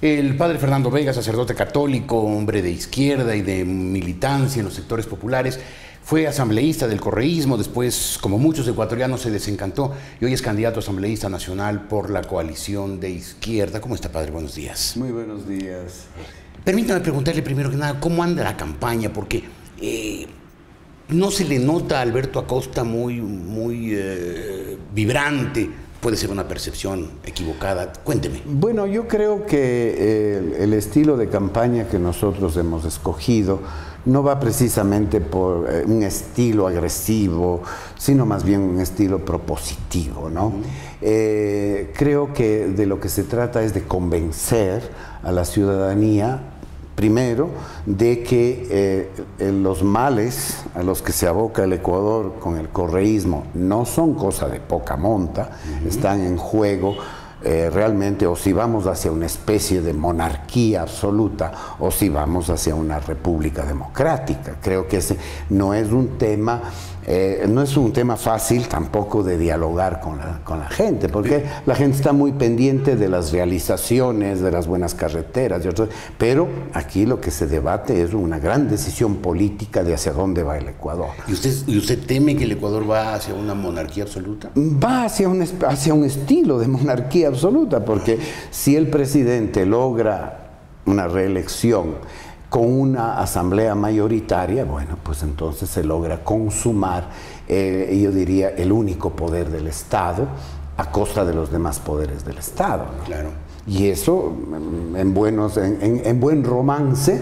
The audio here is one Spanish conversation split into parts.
El padre Fernando Vega, sacerdote católico, hombre de izquierda y de militancia en los sectores populares, fue asambleísta del correísmo, después, como muchos ecuatorianos, se desencantó y hoy es candidato a asambleísta nacional por la coalición de izquierda. ¿Cómo está, padre? Buenos días. Muy buenos días. Permítame preguntarle primero que nada, ¿cómo anda la campaña? Porque no se le nota a Alberto Acosta muy vibrante. Puede ser una percepción equivocada. Cuénteme. Bueno, yo creo que el estilo de campaña que nosotros hemos escogido no va precisamente por un estilo agresivo, sino más bien un estilo propositivo, ¿no? Creo que de lo que se trata es de convencer a la ciudadanía, primero, de que los males a los que se aboca el Ecuador con el correísmo no son cosa de poca monta, están en juego realmente, o si vamos hacia una especie de monarquía absoluta o si vamos hacia una república democrática. Creo que ese no es un tema fácil tampoco de dialogar con la gente, porque la gente está muy pendiente de las realizaciones, de las buenas carreteras, pero aquí lo que se debate es una gran decisión política de hacia dónde va el Ecuador. ¿Y usted teme que el Ecuador va hacia una monarquía absoluta? Va hacia un estilo de monarquía absoluta, porque si el presidente logra una reelección con una asamblea mayoritaria, bueno, pues entonces se logra consumar, yo diría, el único poder del Estado a costa de los demás poderes del Estado, ¿no? Claro. Y eso, en buen romance,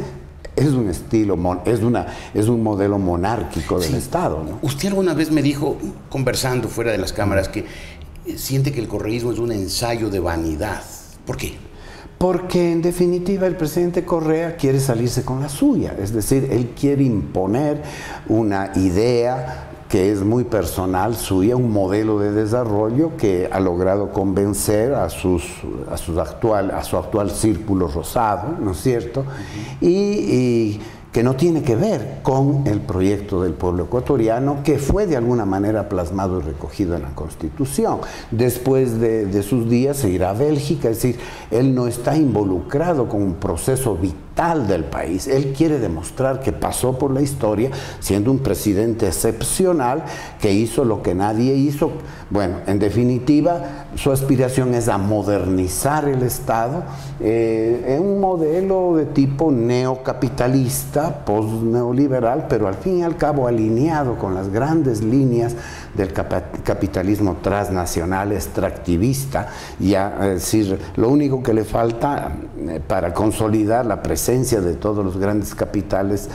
es un estilo, es un modelo monárquico del Estado, ¿no? Usted alguna vez me dijo, conversando fuera de las cámaras, que siente que el correísmo es un ensayo de vanidad. ¿Por qué? Porque en definitiva el presidente Correa quiere salirse con la suya, es decir, él quiere imponer una idea que es muy personal suya, un modelo de desarrollo que ha logrado convencer a su actual círculo rosado, ¿no es cierto? Y que no tiene que ver con el proyecto del pueblo ecuatoriano, que fue de alguna manera plasmado y recogido en la Constitución. Después de sus días se irá a Bélgica, es decir, él no está involucrado con un proceso vital del país. Él quiere demostrar que pasó por la historia siendo un presidente excepcional, que hizo lo que nadie hizo. Bueno, en definitiva, su aspiración es a modernizar el Estado en un modelo de tipo neocapitalista, post-neoliberal, pero al fin y al cabo alineado con las grandes líneas del capitalismo transnacional extractivista. Es decir, lo único que le falta para consolidar la presencia de todos los grandes capitales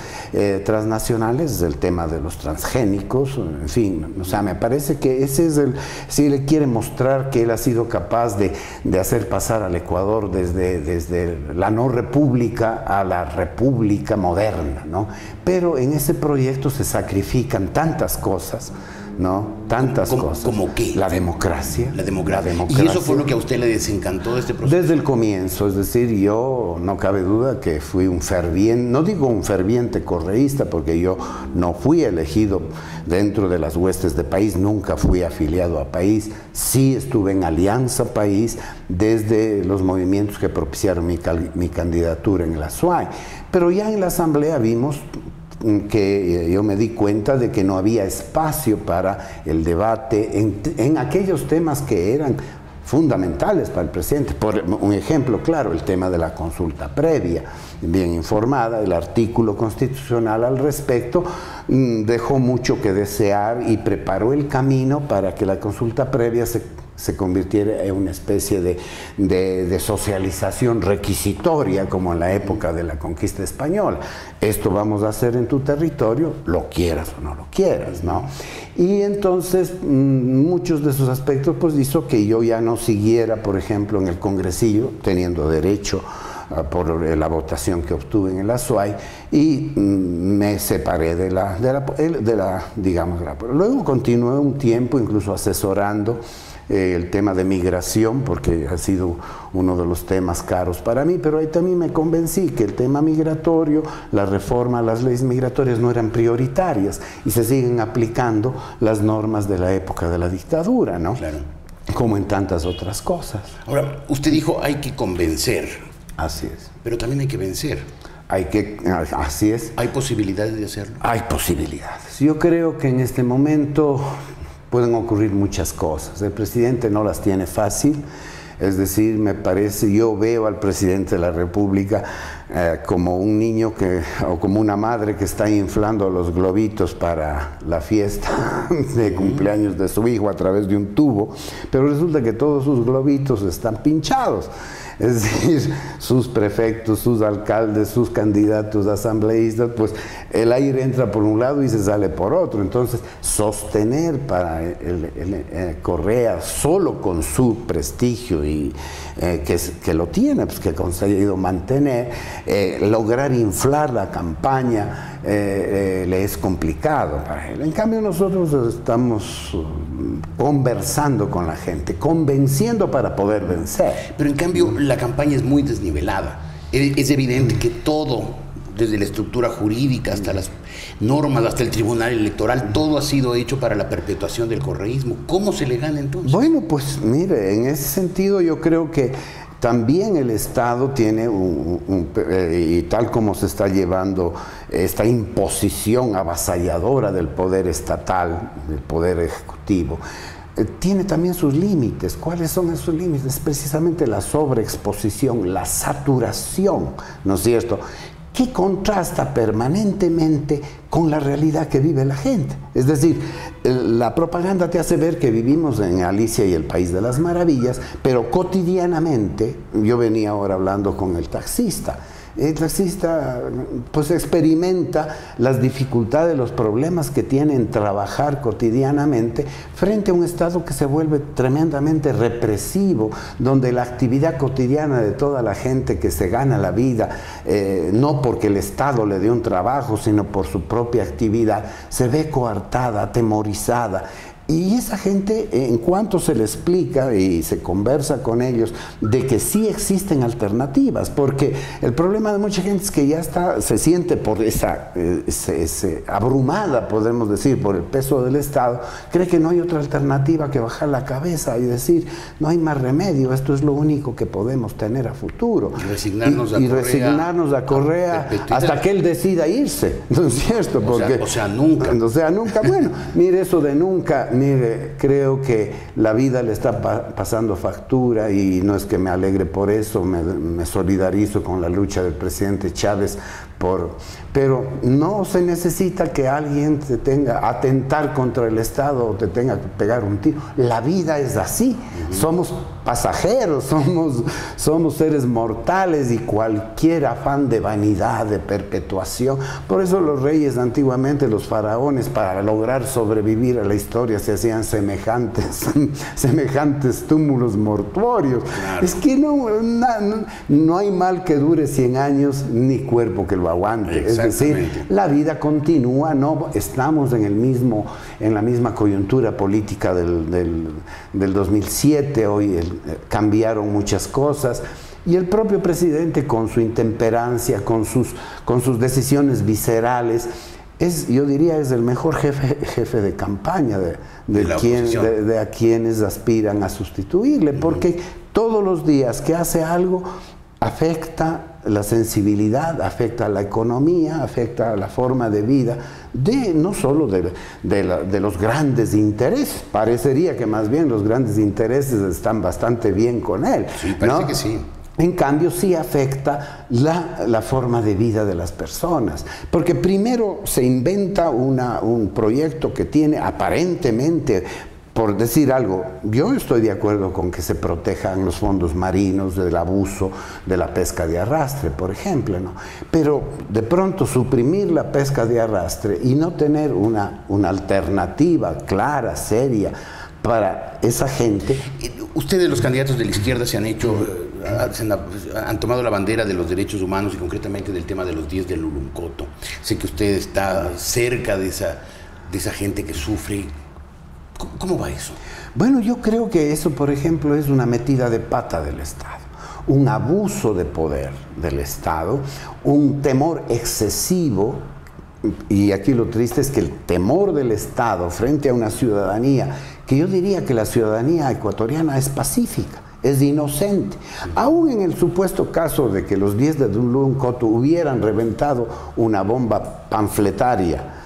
transnacionales es el tema de los transgénicos, en fin, o sea, me parece que ese es si le quiere mostrar que él ha sido capaz de hacer pasar al Ecuador desde la no república a la república moderna, ¿no? Pero en ese proyecto se sacrifican tantas cosas, ¿no? Tantas cosas. ¿Cómo qué? La democracia. La democracia. ¿Y eso fue lo que a usted le desencantó de este proceso? Desde el comienzo, es decir, yo no cabe duda que fui un ferviente, no digo un ferviente correísta, porque yo no fui elegido dentro de las huestes de País, nunca fui afiliado a País, sí estuve en Alianza País desde los movimientos que propiciaron mi candidatura en la SUAY, pero ya en la Asamblea vimos que yo me di cuenta de que no había espacio para el debate en aquellos temas que eran fundamentales para el presidente. Por un ejemplo claro, el tema de la consulta previa, bien informada, el artículo constitucional al respecto dejó mucho que desear y preparó el camino para que la consulta previa se convirtiera en una especie de socialización requisitoria, como en la época de la conquista española. Esto vamos a hacer en tu territorio, lo quieras o no lo quieras, ¿no? Y entonces muchos de esos aspectos pues hizo que yo ya no siguiera, por ejemplo, en el Congresillo, teniendo derecho por la votación que obtuve en el ASUAY, y me separé digamos. Luego continué un tiempo incluso asesorando el tema de migración, porque ha sido uno de los temas caros para mí, pero ahí también me convencí que el tema migratorio, la reforma a las leyes migratorias no eran prioritarias y se siguen aplicando las normas de la época de la dictadura, ¿no? Claro. Como en tantas otras cosas. Ahora, usted dijo hay que convencer. Así es. Pero también hay que vencer. Así es. ¿Hay posibilidades de hacerlo? Hay posibilidades. Yo creo que en este momento pueden ocurrir muchas cosas. El presidente no las tiene fácil. Es decir, me parece, yo veo al presidente de la República como un niño o como una madre que está inflando los globitos para la fiesta de cumpleaños de su hijo a través de un tubo, pero resulta que todos sus globitos están pinchados. Es decir, sus prefectos, sus alcaldes, sus candidatos asambleístas, pues el aire entra por un lado y se sale por otro. Entonces, sostener para Correa, solo con su prestigio y que lo tiene, pues que ha conseguido mantener, lograr inflar la campaña le es complicado para él. En cambio, nosotros estamos conversando con la gente, convenciendo para poder vencer. Pero en cambio, la campaña es muy desnivelada. Es evidente que todo, desde la estructura jurídica hasta las normas, hasta el tribunal electoral, todo ha sido hecho para la perpetuación del correísmo. ¿Cómo se le gana entonces? Bueno, pues mire, en ese sentido yo creo que también el Estado tiene y tal como se está llevando esta imposición avasalladora del poder estatal, del poder ejecutivo, tiene también sus límites. ¿Cuáles son esos límites? Precisamente la sobreexposición, la saturación, ¿no es cierto?, que contrasta permanentemente con la realidad que vive la gente. Es decir, la propaganda te hace ver que vivimos en Alicia y el País de las Maravillas, pero cotidianamente, yo venía ahora hablando con el taxista pues experimenta las dificultades, los problemas que tiene en trabajar cotidianamente frente a un Estado que se vuelve tremendamente represivo, donde la actividad cotidiana de toda la gente que se gana la vida, no porque el Estado le dé un trabajo, sino por su propia actividad, se ve coartada, atemorizada. Y esa gente, en cuanto se le explica y se conversa con ellos de que sí existen alternativas, porque el problema de mucha gente es que ya se siente por abrumada, podemos decir, por el peso del Estado, cree que no hay otra alternativa que bajar la cabeza y decir, no hay más remedio, esto es lo único que podemos tener a futuro. Y resignarnos a Correa hasta que él decida irse, ¿no es cierto? Porque, o sea, nunca. O sea, nunca. Bueno, mire, eso de nunca. Mire, creo que la vida le está pasando factura y no es que me alegre por eso, me solidarizo con la lucha del presidente Chávez, pero no se necesita que alguien te tenga a atentar contra el Estado o te tenga que pegar un tiro. La vida es así, somos pasajeros, somos seres mortales y cualquier afán de vanidad, de perpetuación. Por eso los reyes antiguamente, los faraones, para lograr sobrevivir a la historia, se hacían semejantes túmulos mortuorios. Claro. Es que no hay mal que dure 100 años ni cuerpo que lo aguante. Es decir, la vida continúa, no estamos en la misma coyuntura política del 2007, hoy cambiaron muchas cosas. Y el propio presidente, con su intemperancia, con sus decisiones viscerales, yo diría, es el mejor jefe de campaña de a quienes aspiran a sustituirle, porque todos los días que hace algo afecta la sensibilidad, afecta la economía, afecta la forma de vida, no solo de los grandes intereses. Parecería que más bien los grandes intereses están bastante bien con él. Sí, parece que sí. En cambio, sí afecta la forma de vida de las personas, porque primero se inventa un proyecto que tiene aparentemente, por decir algo, yo estoy de acuerdo con que se protejan los fondos marinos del abuso de la pesca de arrastre, por ejemplo, ¿no? Pero de pronto suprimir la pesca de arrastre y no tener una alternativa clara, seria, para esa gente. Ustedes, los candidatos de la izquierda, han tomado la bandera de los derechos humanos y concretamente del tema de los 10 del Uluncoto. Sé que usted está cerca de esa gente que sufre. ¿Cómo va eso? Bueno, yo creo que eso, por ejemplo, es una metida de pata del Estado, un abuso de poder del Estado, un temor excesivo. Y aquí lo triste es que el temor del Estado frente a una ciudadanía, que yo diría que la ciudadanía ecuatoriana es pacífica, es inocente. Aún en el supuesto caso de que los 10 de Dulum Coto hubieran reventado una bomba panfletaria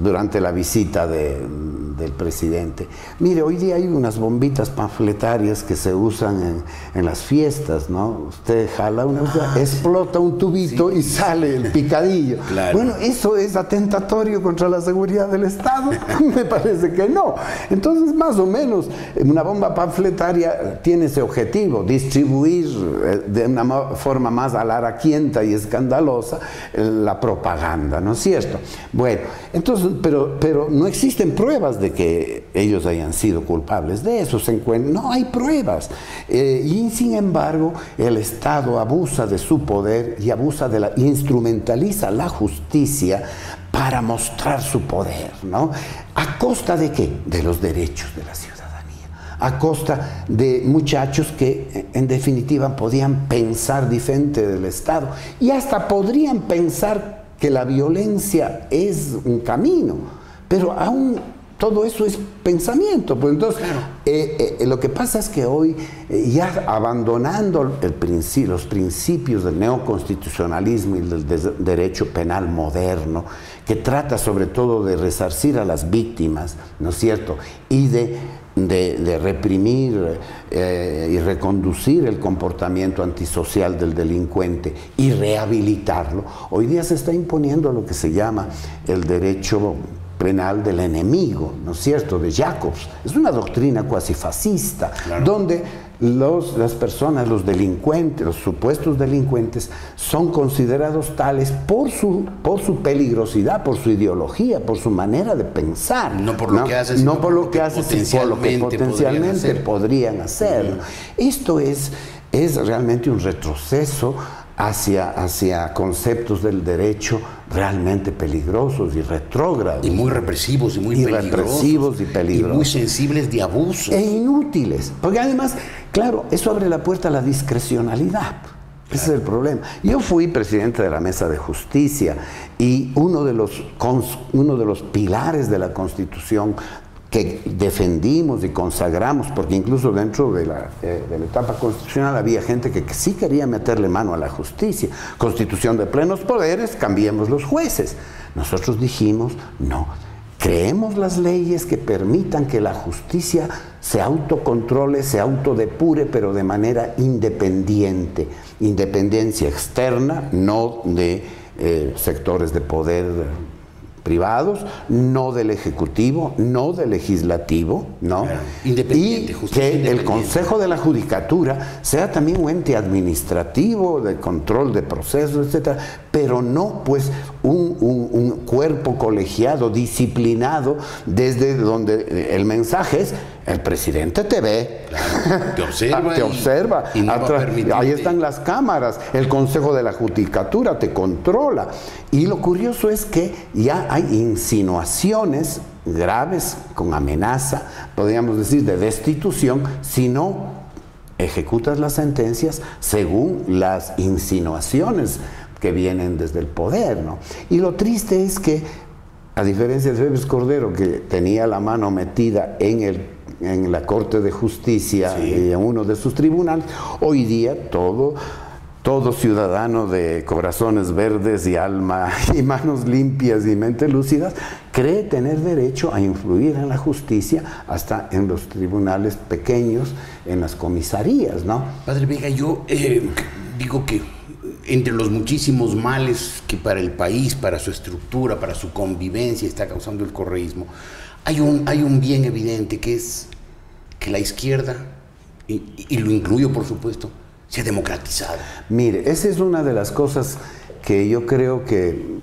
durante la visita del presidente. Mire, hoy día hay unas bombitas panfletarias que se usan en las fiestas, ¿no? Usted jala una, explota un tubito y sale el picadillo. Claro. Bueno, ¿eso es atentatorio contra la seguridad del Estado? Me parece que no. Entonces, más o menos, una bomba panfletaria tiene ese objetivo, distribuir de una forma más alaraquienta y escandalosa la propaganda, ¿no es cierto? Bueno, entonces, pero no existen pruebas de que ellos hayan sido culpables de eso, no hay pruebas. Y sin embargo, el Estado abusa de su poder y instrumentaliza la justicia para mostrar su poder, ¿no? ¿A costa de qué? De los derechos de la ciudadanía. A costa de muchachos que, en definitiva, podían pensar diferente del Estado y hasta podrían pensar que la violencia es un camino, pero aún todo eso es pensamiento. Pues entonces, claro. Lo que pasa es que hoy, ya abandonando los principios del neoconstitucionalismo y del derecho penal moderno, que trata sobre todo de resarcir a las víctimas, ¿no es cierto?, y de reprimir y reconducir el comportamiento antisocial del delincuente y rehabilitarlo, hoy día se está imponiendo lo que se llama el derecho penal del enemigo, ¿no es cierto?, de Jacobs. Es una doctrina cuasi fascista, claro, donde las personas, los delincuentes, los supuestos delincuentes, son considerados tales por su peligrosidad, por su ideología, por su manera de pensar. No por lo que hacen, no por lo que hacen, sino por lo que potencialmente podrían hacer. Esto es realmente un retroceso hacia conceptos del derecho realmente peligrosos y retrógrados. Y muy represivos y muy peligrosos. Y muy sensibles de abuso. E inútiles. Porque además, claro, eso abre la puerta a la discrecionalidad. Claro. Ese es el problema. Yo fui presidente de la Mesa de Justicia y uno de los pilares de la Constitución que defendimos y consagramos, porque incluso dentro de la etapa constitucional había gente que sí quería meterle mano a la justicia. Constitución de plenos poderes, cambiemos los jueces. Nosotros dijimos, no, creemos las leyes que permitan que la justicia se autocontrole, se autodepure, pero de manera independiente. Independencia externa, no de sectores de poder privados, no del Ejecutivo, no del Legislativo, ¿no? Claro. Independiente, y que el Consejo de la Judicatura sea también un ente administrativo de control de procesos, etcétera, pero no pues un cuerpo colegiado, disciplinado, desde donde el mensaje es: el presidente te ve, claro, te observa, te observa. Y no ahí están las cámaras, el Consejo de la Judicatura te controla. Y lo curioso es que ya hay insinuaciones graves con amenaza, podríamos decir, de destitución, si no ejecutas las sentencias según las insinuaciones que vienen desde el poder, ¿no? Y lo triste es que, a diferencia de Félix Cordero, que tenía la mano metida en la Corte de Justicia, sí, y en uno de sus tribunales, hoy día todo ciudadano de corazones verdes y alma y manos limpias y mente lúcidas cree tener derecho a influir en la justicia, hasta en los tribunales pequeños, en las comisarías, ¿no? Padre Vega, yo digo que entre los muchísimos males que para el país, para su estructura, para su convivencia está causando el correísmo, hay un bien evidente, que es que la izquierda, y lo incluyo por supuesto, se ha democratizado. Mire, esa es una de las cosas que yo creo que...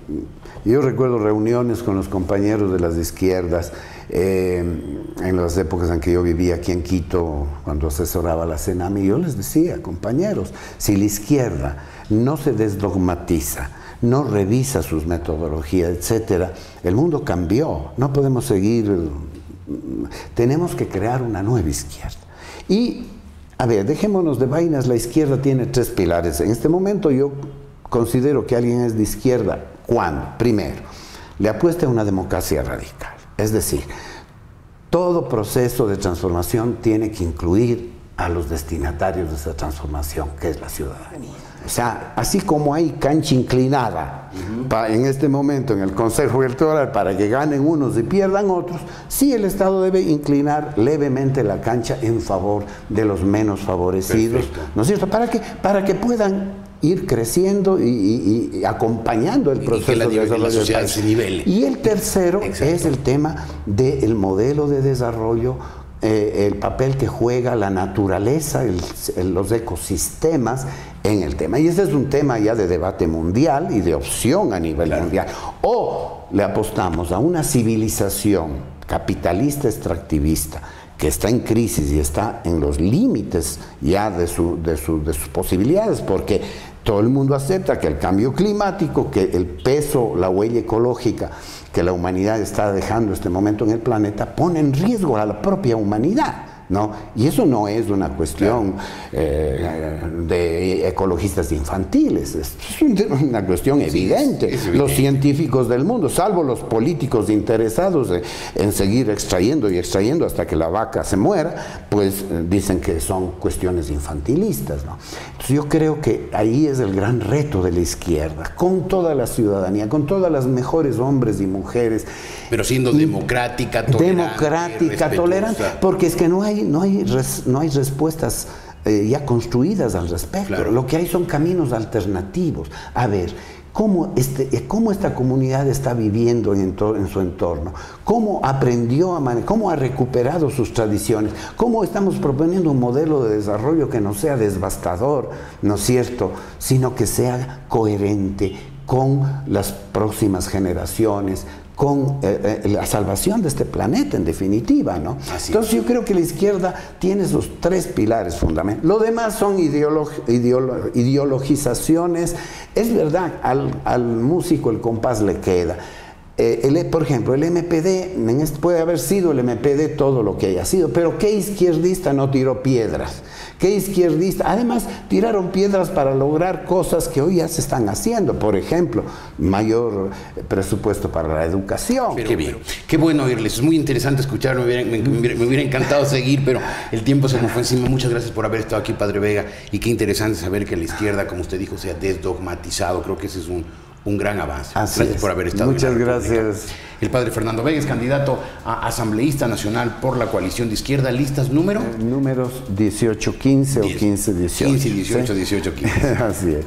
Yo recuerdo reuniones con los compañeros de las izquierdas en las épocas en que yo vivía aquí en Quito, cuando asesoraba la CENAMI, y yo les decía: compañeros, si la izquierda no se desdogmatiza, no revisa sus metodologías, etcétera, el mundo cambió, no podemos seguir, tenemos que crear una nueva izquierda. Y, a ver, dejémonos de vainas, la izquierda tiene 3 pilares. En este momento yo considero que alguien es de izquierda cuando, primero, le apuesta a una democracia radical. Es decir, todo proceso de transformación tiene que incluir a los destinatarios de esa transformación, que es la ciudadanía. O sea, así como hay cancha inclinada en este momento en el Consejo Electoral para que ganen unos y pierdan otros, sí el Estado debe inclinar levemente la cancha en favor de los menos favorecidos, ¿no es cierto? Para que puedan ir creciendo y acompañando el proceso de desarrollo social se nivele. Y el tercero es el tema del modelo de desarrollo, el papel que juega la naturaleza, los ecosistemas en el tema. Y ese es un tema ya de debate mundial y de opción a nivel mundial. O le apostamos a una civilización capitalista extractivista que está en crisis y está en los límites ya de sus posibilidades, porque todo el mundo acepta que el cambio climático, que el peso, la huella ecológica que la humanidad está dejando en este momento en el planeta, pone en riesgo a la propia humanidad, ¿no? Y eso no es una cuestión de ecologistas infantiles, es una cuestión evidente. Los científicos del mundo, salvo los políticos interesados en seguir extrayendo y extrayendo hasta que la vaca se muera, pues dicen que son cuestiones infantilistas, ¿no? Entonces yo creo que ahí es el gran reto de la izquierda, con toda la ciudadanía, con todas las mejores hombres y mujeres. Pero siendo democrática, tolerante, porque es que no hay respuestas ya construidas al respecto. Claro. Lo que hay son caminos alternativos. A ver, ¿cómo esta comunidad está viviendo en su entorno? ¿Cómo aprendió cómo ha recuperado sus tradiciones? ¿Cómo estamos proponiendo un modelo de desarrollo que no sea devastador, ¿no es cierto?, sino que sea coherente con las próximas generaciones, con la salvación de este planeta, en definitiva, ¿no? Entonces yo creo que la izquierda tiene esos tres pilares fundamentales. Lo demás son ideologizaciones. Es verdad, al músico el compás le queda. Por ejemplo, el MPD, puede haber sido el MPD todo lo que haya sido, pero ¿qué izquierdista no tiró piedras? ¿Qué izquierdista? Además, tiraron piedras para lograr cosas que hoy ya se están haciendo. Por ejemplo, mayor presupuesto para la educación. Qué bien, qué bueno oírles. Es muy interesante escuchar. Me hubiera encantado seguir, pero el tiempo se nos fue encima. Muchas gracias por haber estado aquí, Padre Vega. Y qué interesante saber que la izquierda, como usted dijo, se ha desdogmatizado. Creo que ese es un gran avance. Gracias por haber estado. Muchas gracias. El padre Fernando Vega es candidato a asambleísta nacional por la coalición de izquierda. ¿Listas número? Números 18-15 o 15-18. 15-18, 18-15. Así es.